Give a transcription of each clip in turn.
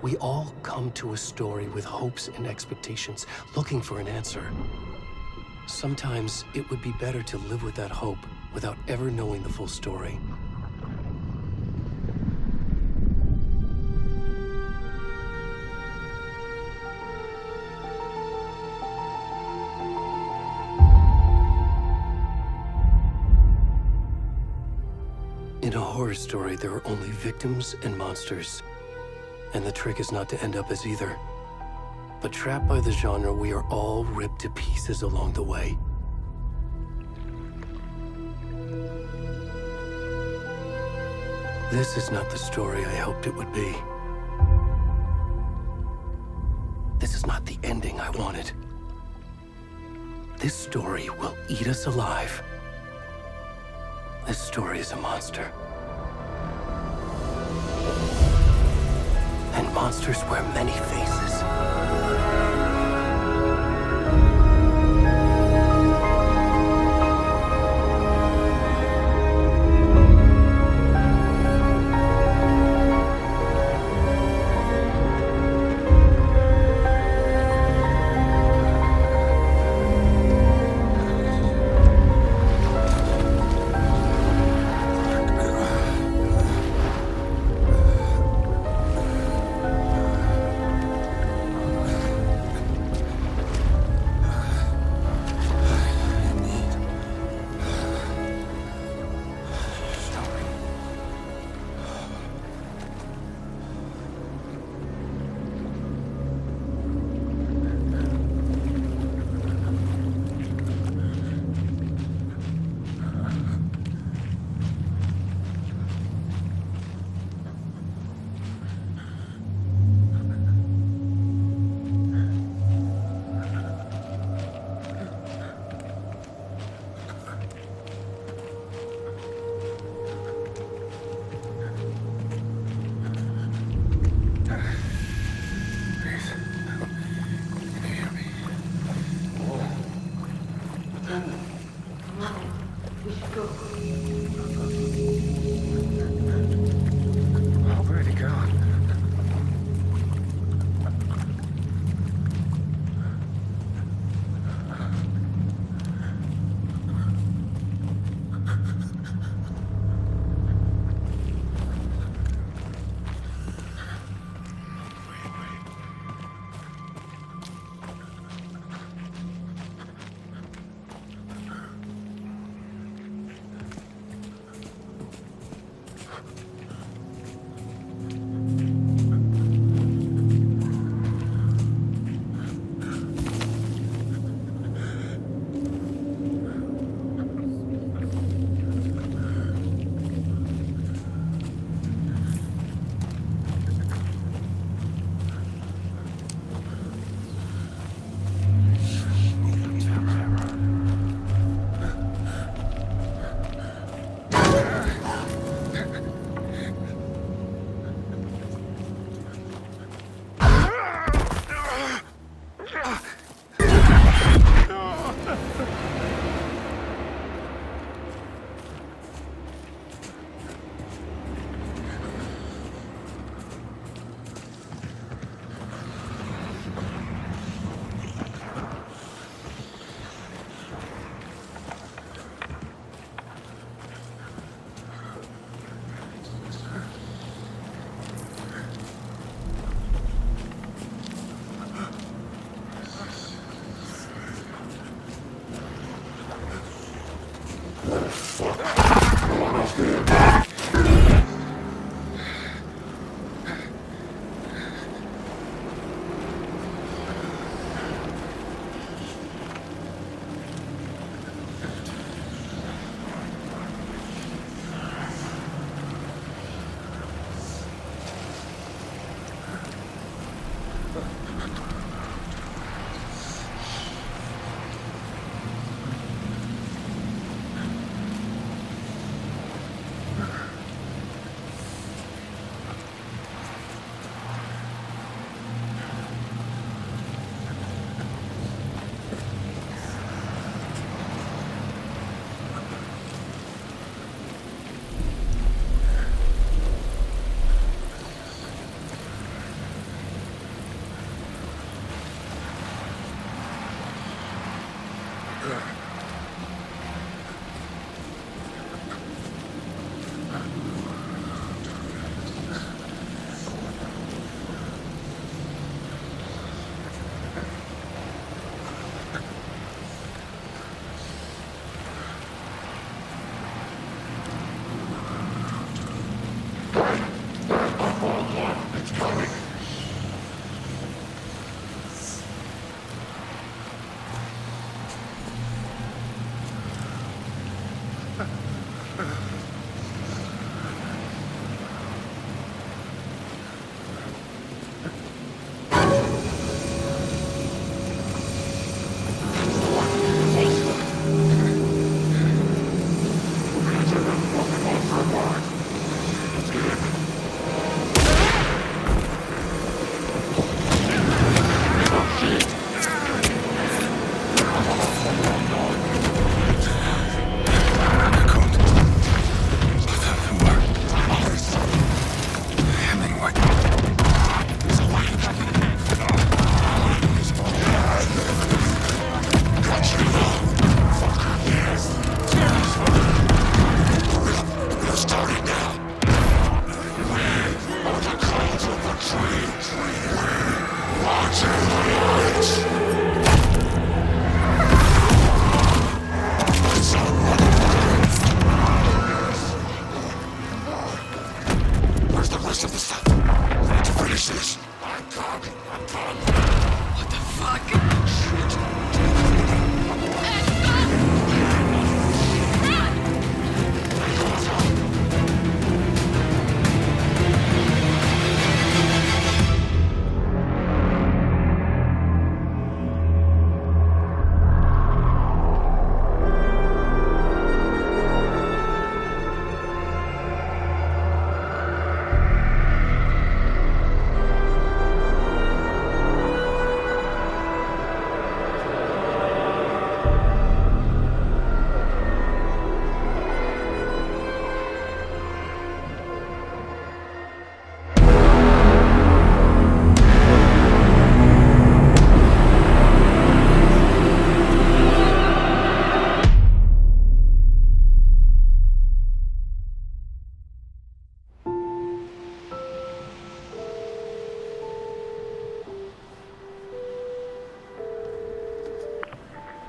We all come to a story with hopes and expectations, looking for an answer. Sometimes it would be better to live with that hope without ever knowing the full story. In a horror story, there are only victims and monsters. And the trick is not to end up as either. But trapped by the genre, we are all ripped to pieces along the way. This is not the story I hoped it would be. This is not the ending I wanted. This story will eat us alive. This story is a monster. And monsters wear many faces. Where'd he go?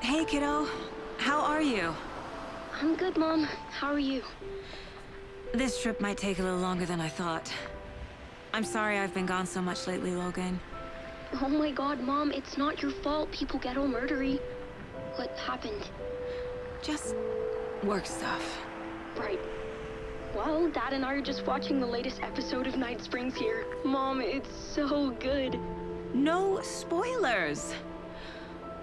Hey, kiddo. How are you? I'm good, Mom. How are you? This trip might take a little longer than I thought. I'm sorry I've been gone so much lately, Logan. Oh my god, Mom, it's not your fault people get all murdery. What happened? Just work stuff. Right. Well, Dad and I are just watching the latest episode of Night Springs here. Mom, it's so good. No spoilers!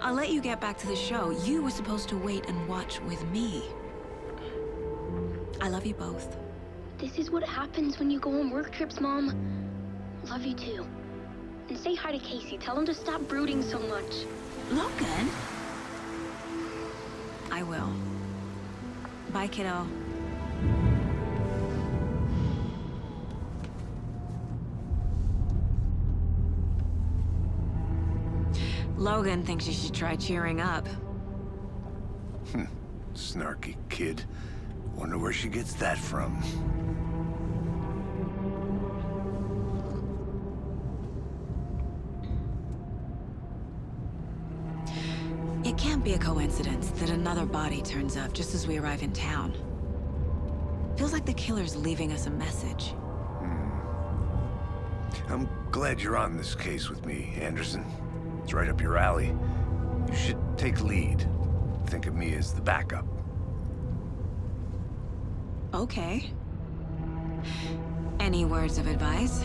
I'll let you get back to the show. You were supposed to wait and watch with me. I love you both. This is what happens when you go on work trips, Mom. Love you too. And say hi to Casey. Tell him to stop brooding so much. Logan? I will. Bye, kiddo. Logan thinks you should try cheering up. Snarky kid. Wonder where she gets that from. It can't be a coincidence that another body turns up just as we arrive in town. Feels like the killer's leaving us a message. I'm glad you're on this case with me, Anderson. It's right up your alley. You should take lead. Think of me as the backup. Okay. Any words of advice?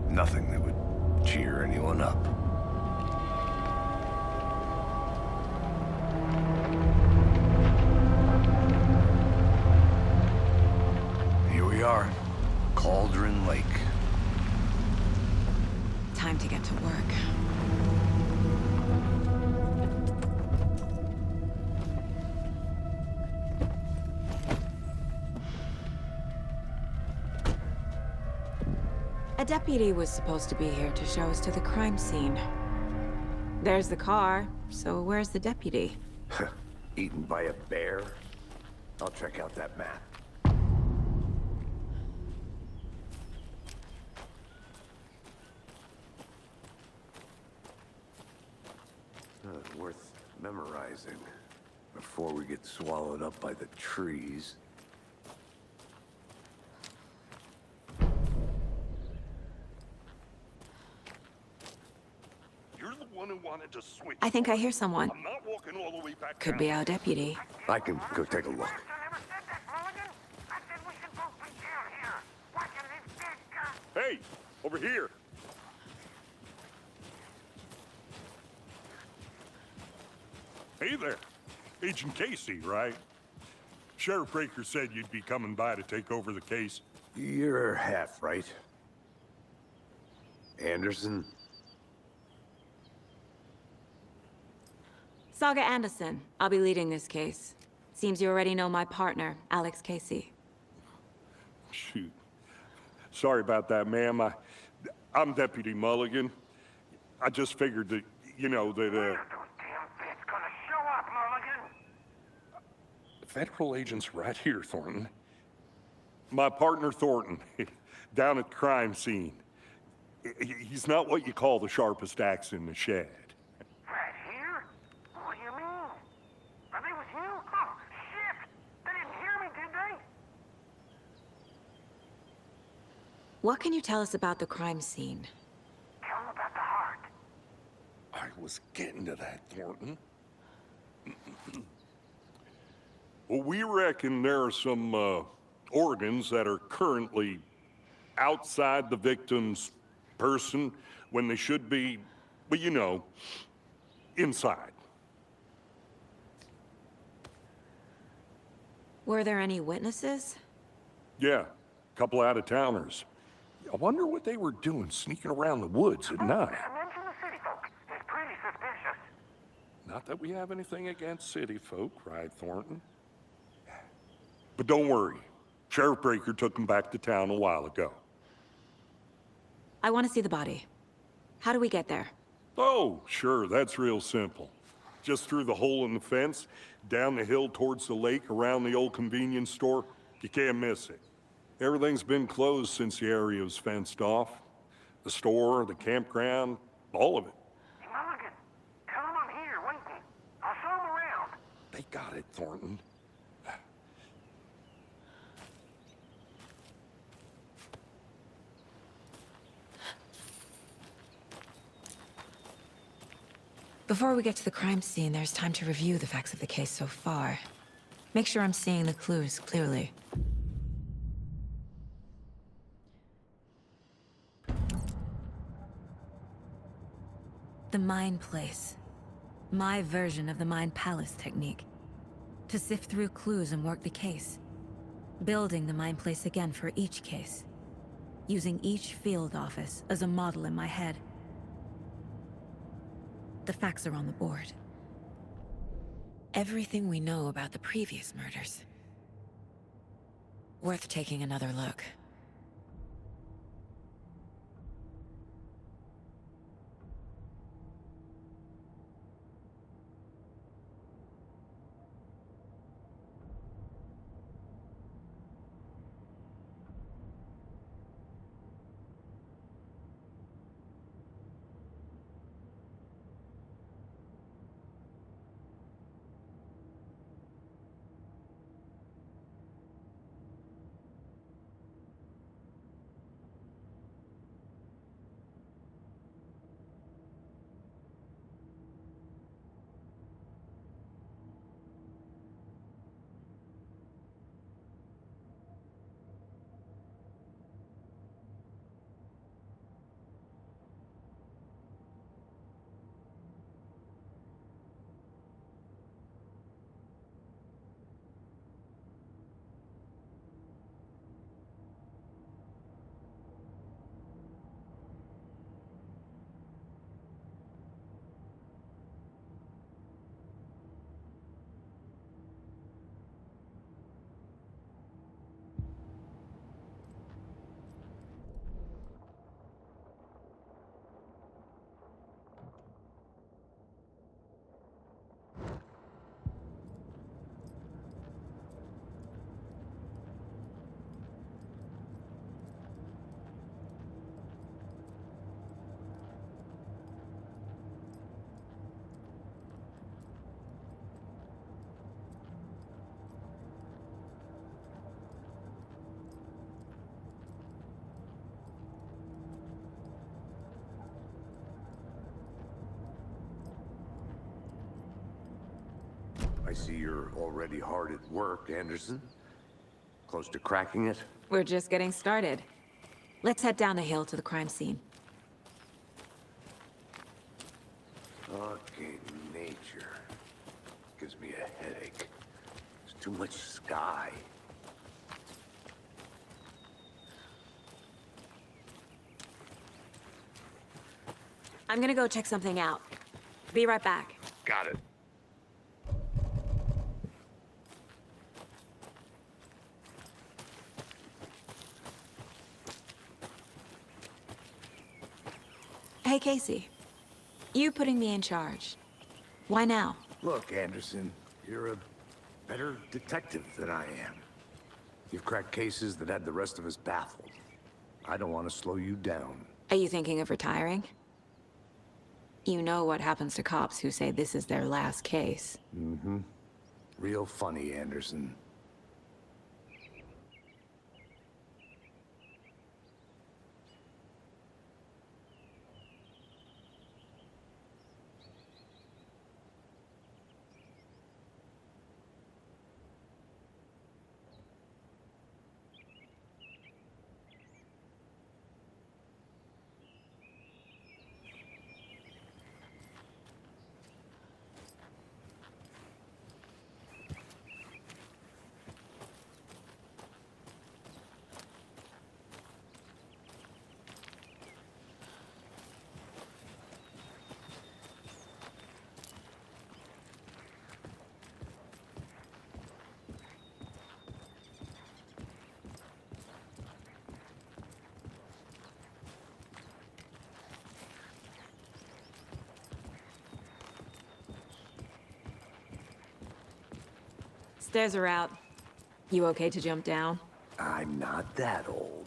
Nothing that would cheer anyone up. Here we are. Cauldron Lake. Time to get to work. A deputy was supposed to be here to show us to the crime scene. There's the car, so where's the deputy? Eaten by a bear? I'll check out that map. Worth memorizing before we get swallowed up by the trees. You're the one who wanted to switch. I think I hear someone. I'm not walking all the way back Could down. be our deputy. I can go take a look. Hey, over here. Hey there. Agent Casey, right? Sheriff Breaker said you'd be coming by to take over the case. You're half right. Anderson? Saga Anderson. I'll be leading this case. Seems you already know my partner, Alex Casey. Shoot. Sorry about that, ma'am. I'm Deputy Mulligan. I just figured that, you know, that, Federal agent's right here, Thornton. My partner, Thornton, down at the crime scene. He's not what you call the sharpest axe in the shed. Right here? What do you mean? Are they with you? Oh, shit! They didn't hear me, did they? What can you tell us about the crime scene? Tell them about the heart. I was getting to that, Thornton. Well, we reckon there are some organs that are currently outside the victim's person when they should be, well, you know, inside. Were there any witnesses? Yeah, a couple out-of-towners. I wonder what they were doing sneaking around the woods at night. Mention the city folk. It's pretty suspicious. Not that we have anything against city folk, right, Thornton? But don't worry. Sheriff Breaker took him back to town a while ago. I want to see the body. How do we get there? Oh, sure, that's real simple. Just through the hole in the fence, down the hill towards the lake, around the old convenience store. You can't miss it. Everything's been closed since the area was fenced off. The store, the campground, all of it. Hey, Mulligan, tell them I'm here waiting. I'll show them around. They got it, Thornton. Before we get to the crime scene, there's time to review the facts of the case so far. Make sure I'm seeing the clues clearly. The Mind Place. My version of the Mind Palace technique. To sift through clues and work the case. Building the Mind Place again for each case. Using each field office as a model in my head. The facts are on the board. Everything we know about the previous murders. Worth taking another look. I see you're already hard at work, Anderson. Close to cracking it? We're just getting started. Let's head down the hill to the crime scene. Okay, nature. Gives me a headache. There's too much sky. I'm gonna go check something out. Be right back. Got it. Hey, Casey. You putting me in charge. Why now? Look, Anderson, you're a better detective than I am. You've cracked cases that had the rest of us baffled. I don't want to slow you down. Are you thinking of retiring? You know what happens to cops who say this is their last case. Mm-hmm. Real funny, Anderson. Stairs are out. You okay to jump down? I'm not that old.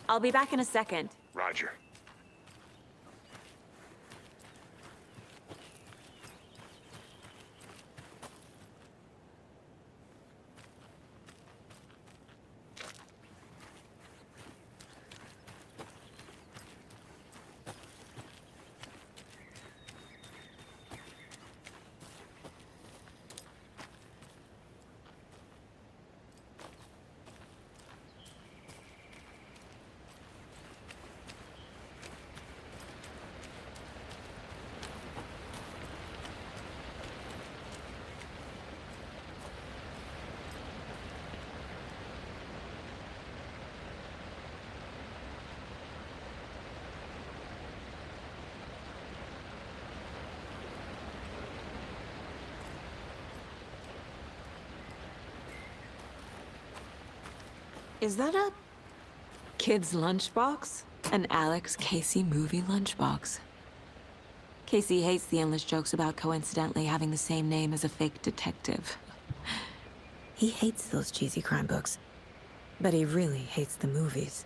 I'll be back in a second. Roger. Is that a kid's lunchbox? An Alex Casey movie lunchbox. Casey hates the endless jokes about coincidentally having the same name as a fake detective. He hates those cheesy crime books, but he really hates the movies.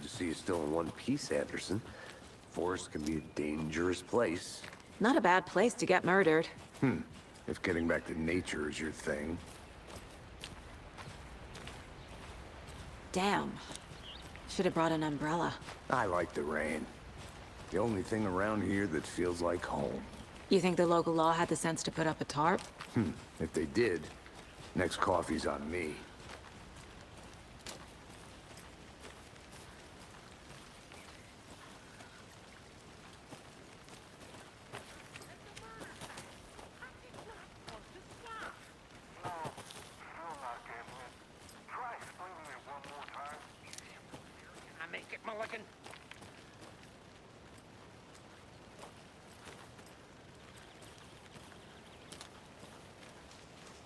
Good to see you still in one piece, Anderson. Forest can be a dangerous place. Not a bad place to get murdered. If getting back to nature is your thing. Damn. Should have brought an umbrella. I like the rain. The only thing around here that feels like home. You think the local law had the sense to put up a tarp? If they did, next coffee's on me.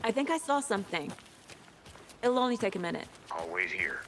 I think I saw something. It'll only take a minute. I'll wait here.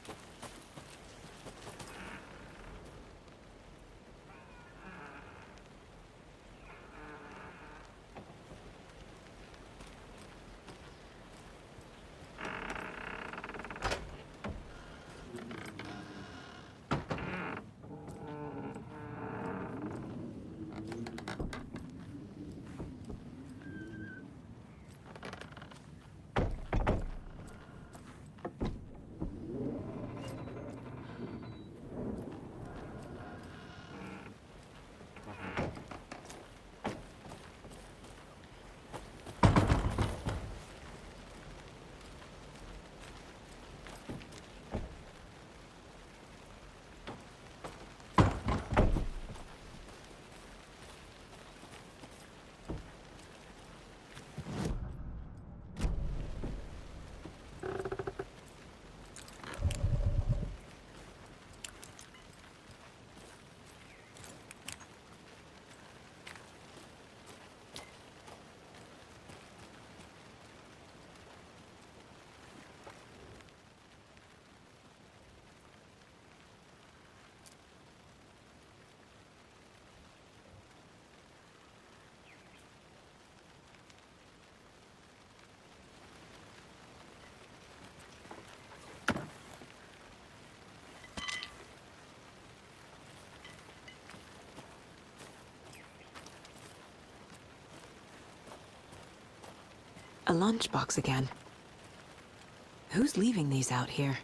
A lunchbox again. Who's leaving these out here?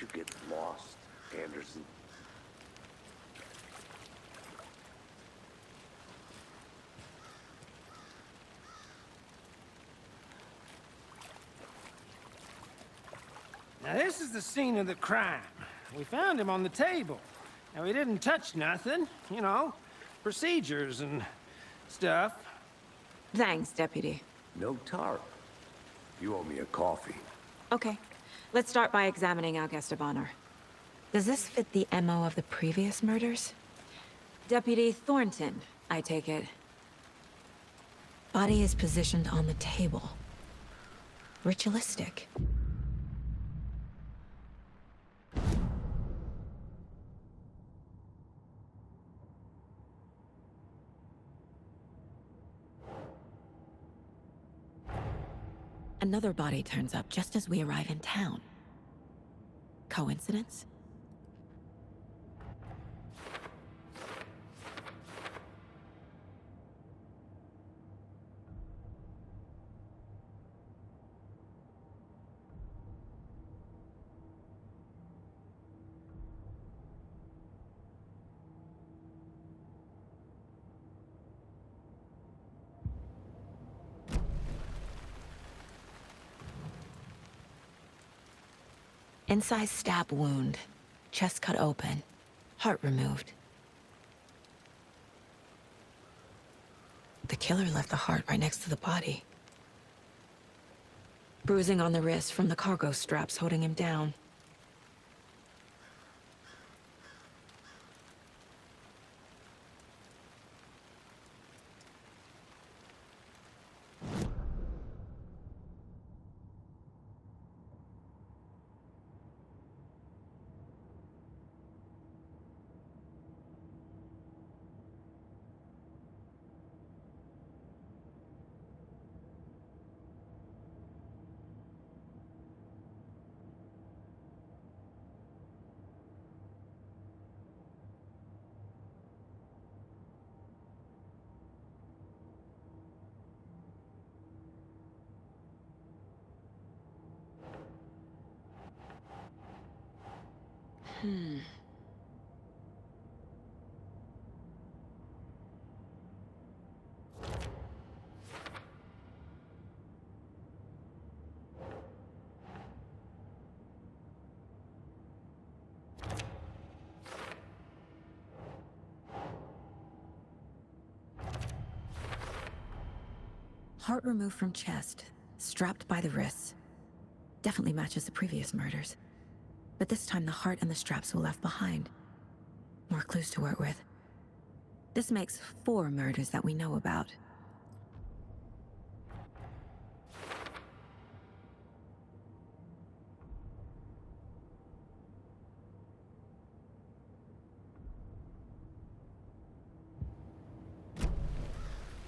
you get lost, Anderson? Now this is the scene of the crime. We found him on the table. And we didn't touch nothing, you know, procedures and stuff. Thanks, Deputy. No tarp. You owe me a coffee. Okay. Let's start by examining our guest of honor. Does this fit the MO of the previous murders? Deputy Thornton, I take it. Body is positioned on the table. Ritualistic. Another body turns up just as we arrive in town. Coincidence? Incised stab wound, chest cut open, heart removed. The killer left the heart right next to the body. Bruising on the wrist from the cargo straps holding him down. Heart removed from chest, strapped by the wrists. Definitely matches the previous murders. But this time the heart and the straps were left behind. More clues to work with. This makes 4 murders that we know about.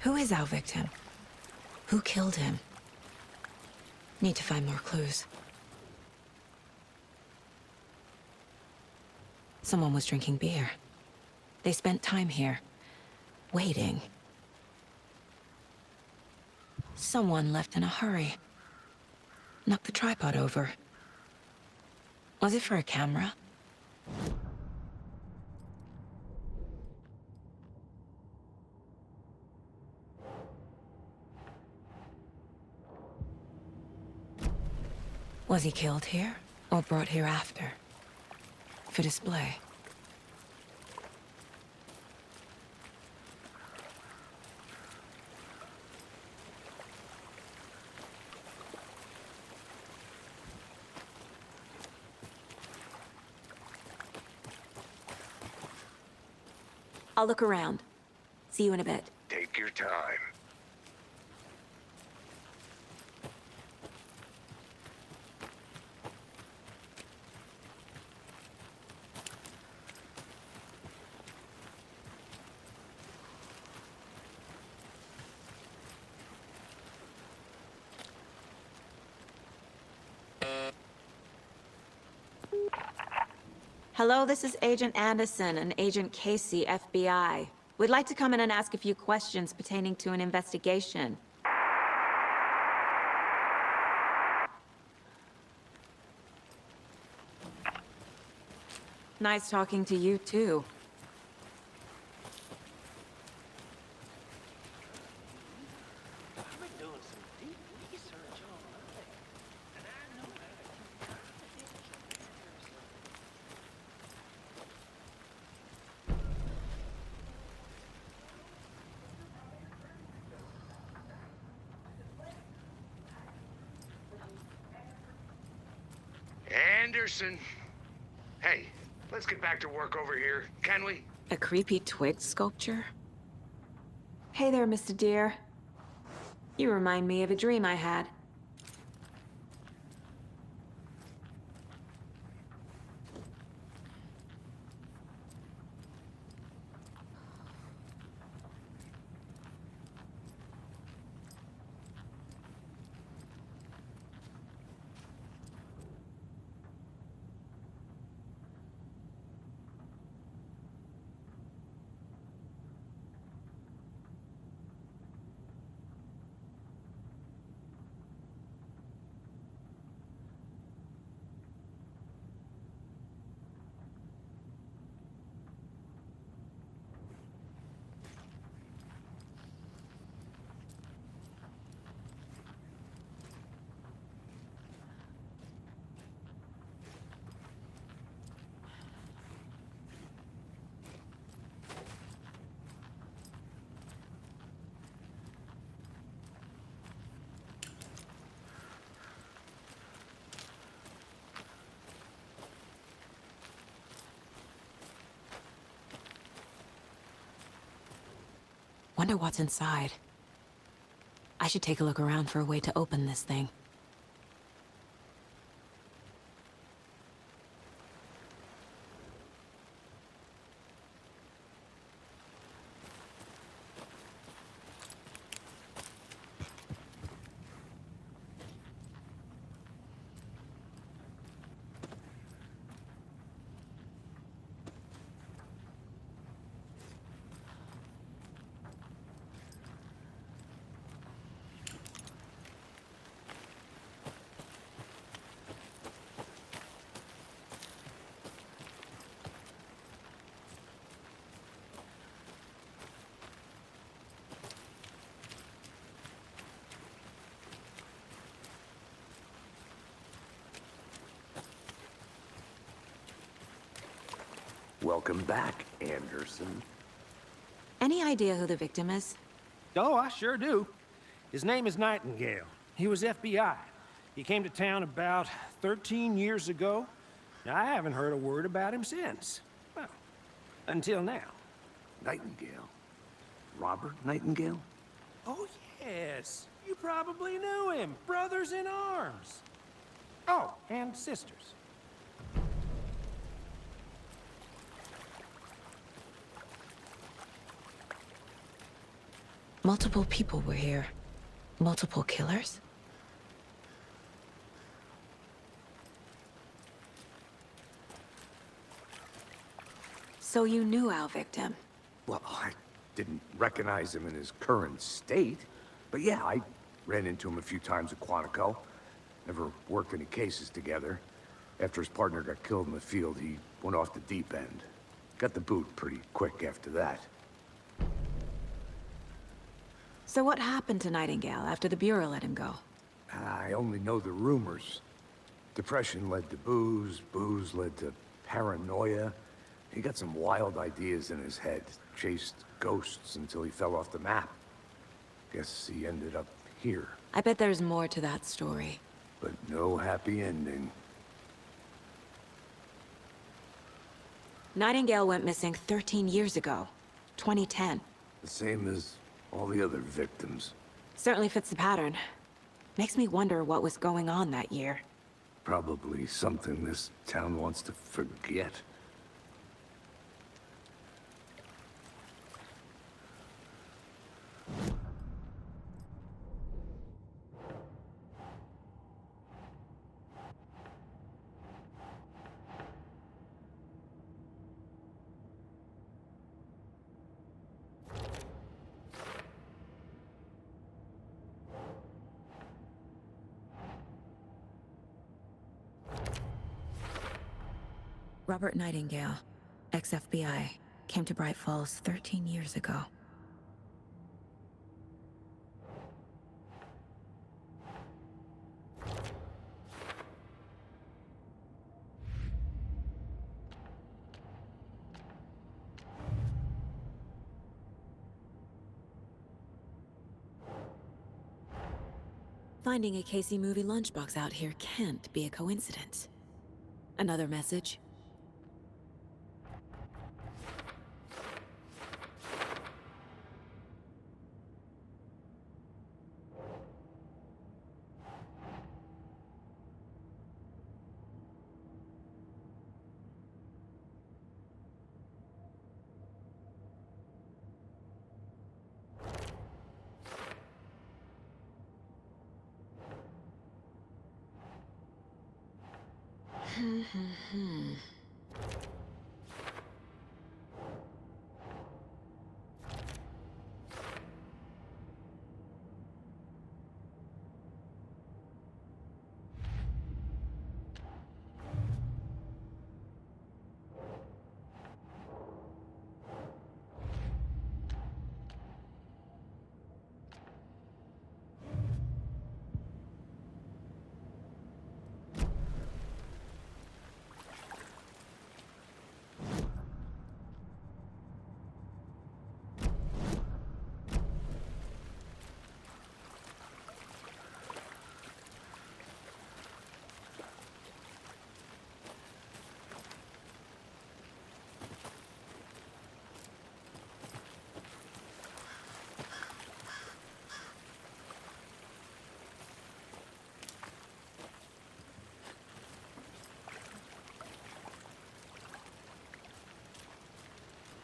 Who is our victim? Who killed him? Need to find more clues. Someone was drinking beer. They spent time here, waiting. Someone left in a hurry. Knocked the tripod over. Was it for a camera? Was he killed here, or brought here after? For display. I'll look around. See you in a bit. Take your time. Hello, this is Agent Anderson and Agent Casey, FBI. We'd like to come in and ask a few questions pertaining to an investigation. Nice talking to you, too. I've been doing some deep research online, and I know how to keep confidential matters. Anderson. Hey, let's get back to work over here, can we? A creepy twig sculpture? Hey there, Mr. Deer. You remind me of a dream I had. Wonder what's inside. I should take a look around for a way to open this thing. Welcome back, Anderson. Any idea who the victim is? Oh, I sure do. His name is Nightingale. He was FBI. He came to town about 13 years ago. Now, I haven't heard a word about him since. Well, until now. Nightingale? Robert Nightingale? Oh, yes. You probably knew him. Brothers in arms. Oh, and sisters. Multiple people were here. Multiple killers? So you knew our victim? Well, I didn't recognize him in his current state. But yeah, I ran into him a few times at Quantico. Never worked any cases together. After his partner got killed in the field, he went off the deep end. Got the boot pretty quick after that. So what happened to Nightingale after the Bureau let him go? I only know the rumors. Depression led to booze, booze led to paranoia. He got some wild ideas in his head, chased ghosts until he fell off the map. Guess he ended up here, I bet there's more to that story. but no happy ending. Nightingale went missing 13 years ago. 2010. The same as all the other victims. Certainly fits the pattern. Makes me wonder what was going on that year. Probably something this town wants to forget. Robert Nightingale, ex-FBI, came to Bright Falls 13 years ago. Finding a Casey movie lunchbox out here can't be a coincidence. Another message?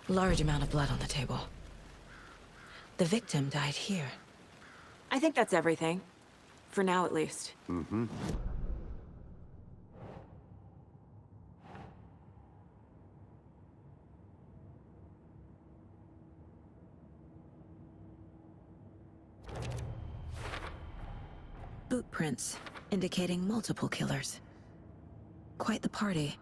Large amount of blood on the table. The victim died here. I think that's everything. For now, at least. Boot prints, indicating multiple killers. Quite the party.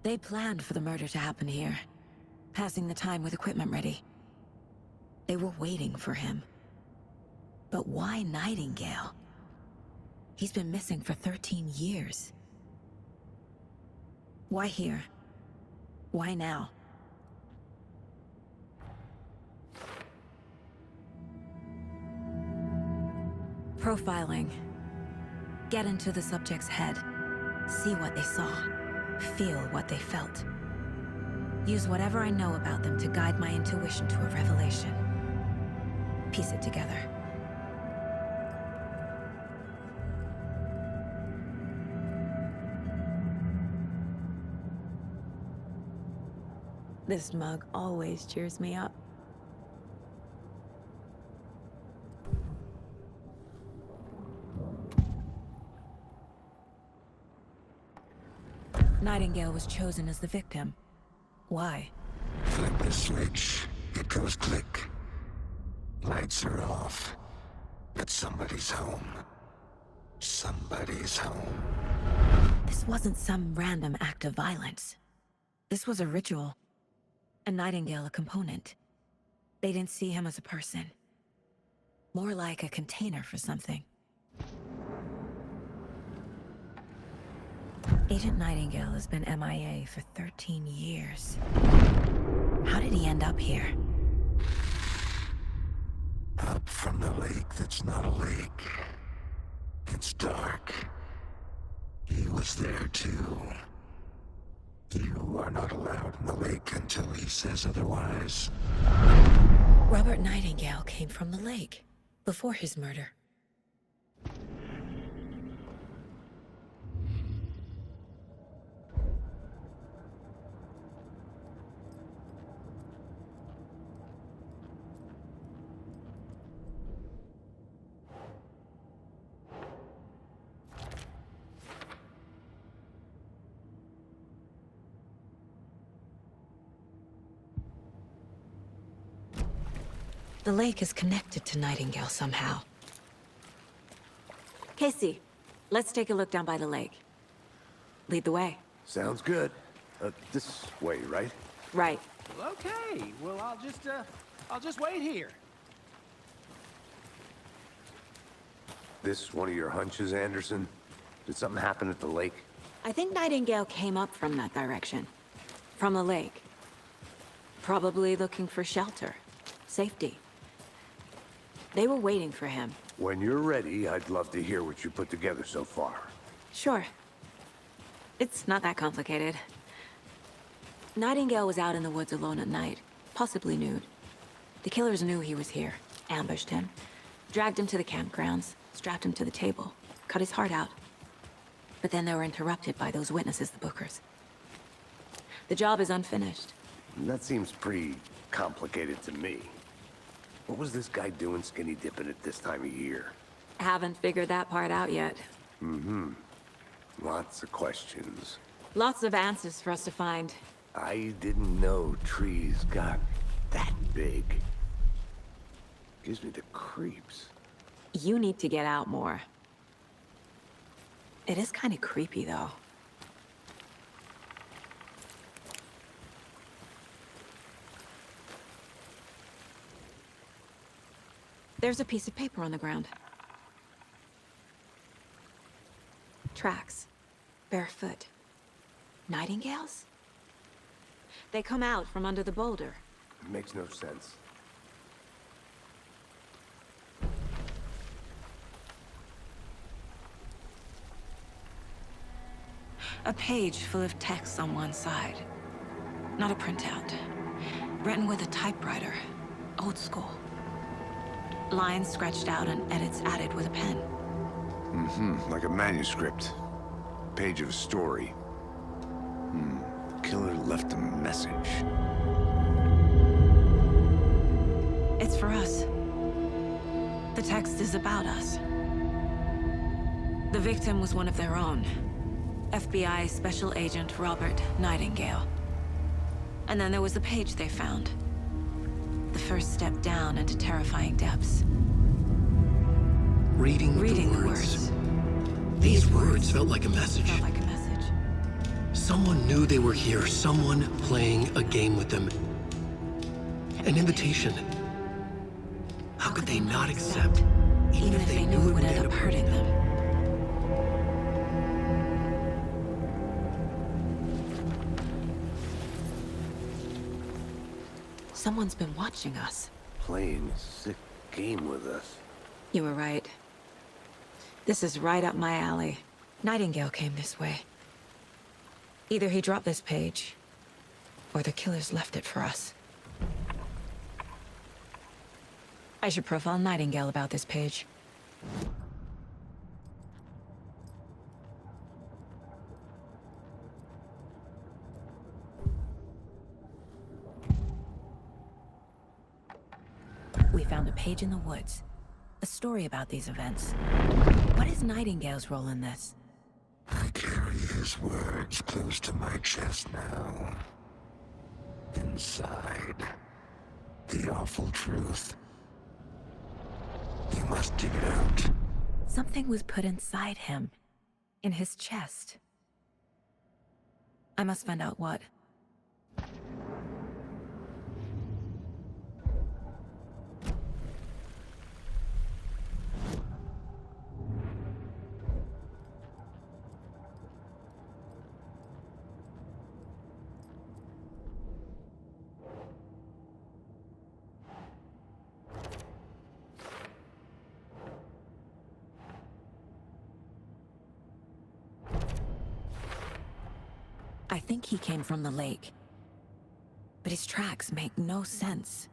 They planned for the murder to happen here, passing the time with equipment ready. They were waiting for him. But why Nightingale? He's been missing for 13 years. Why here? Why now? Profiling. Get into the subject's head. See what they saw. Feel what they felt. Use whatever I know about them to guide my intuition to a revelation. Piece it together. This mug always cheers me up. Nightingale was chosen as the victim. Why? Flip the switch, it goes click. Lights are off. But somebody's home. Somebody's home. This wasn't some random act of violence. This was a ritual. And Nightingale a component. They didn't see him as a person. More like a container for something. Agent Nightingale has been MIA for 13 years. How did he end up here? Up from the lake that's not a lake. It's dark. He was there too. You are not allowed in the lake until he says otherwise. Robert Nightingale came from the lake, before his murder. The lake is connected to Nightingale somehow. Casey, let's take a look down by the lake. Lead the way. Sounds good. This way, right? Right. Well, okay. Well, I'll just wait here. This one of your hunches, Anderson? Did something happen at the lake? I think Nightingale came up from that direction. From the lake. Probably looking for shelter. Safety. They were waiting for him. When you're ready, I'd love to hear what you put together so far. Sure. It's not that complicated. Nightingale was out in the woods alone at night, possibly nude. The killers knew he was here, ambushed him, dragged him to the campgrounds, strapped him to the table, cut his heart out. But then they were interrupted by those witnesses, the Bookers. The job is unfinished. That seems pretty complicated to me. What was this guy doing skinny dipping at this time of year? Haven't figured that part out yet. Lots of questions. Lots of answers for us to find. I didn't know trees got that big. Gives me the creeps. You need to get out more. It is kind of creepy, though. There's a piece of paper on the ground. Tracks. Barefoot. Nightingales? They come out from under the boulder. Makes no sense. A page full of text on one side. Not a printout. Written with a typewriter. Old school. Lines scratched out and edits added with a pen. Like a manuscript. Page of a story. The killer left a message. It's for us. The text is about us. The victim was one of their own. FBI Special Agent Robert Nightingale. And then there was the page they found. The first step down into terrifying depths. Reading the words. These words felt like a message. Felt like a message. Someone knew they were here, someone playing a game with them. An invitation. How could they not accept, even if they knew it would end up hurting them? Someone's been watching us. Playing a sick game with us. You were right. This is right up my alley. Nightingale came this way. Either he dropped this page, or the killers left it for us. I should profile Nightingale about this page. We found a page in the woods. A story about these events. What is Nightingale's role in this? I carry his words close to my chest now. Inside, the awful truth. You must dig it out. Something was put inside him. In his chest. I must find out what. I think he came from the lake. But his tracks make no sense.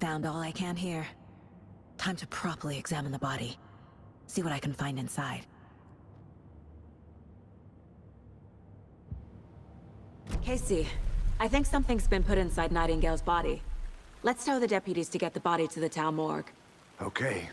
Found all I can here. Time to properly examine the body. See what I can find inside. Casey, I think something's been put inside Nightingale's body. Let's tell the deputies to get the body to the town morgue. Okay,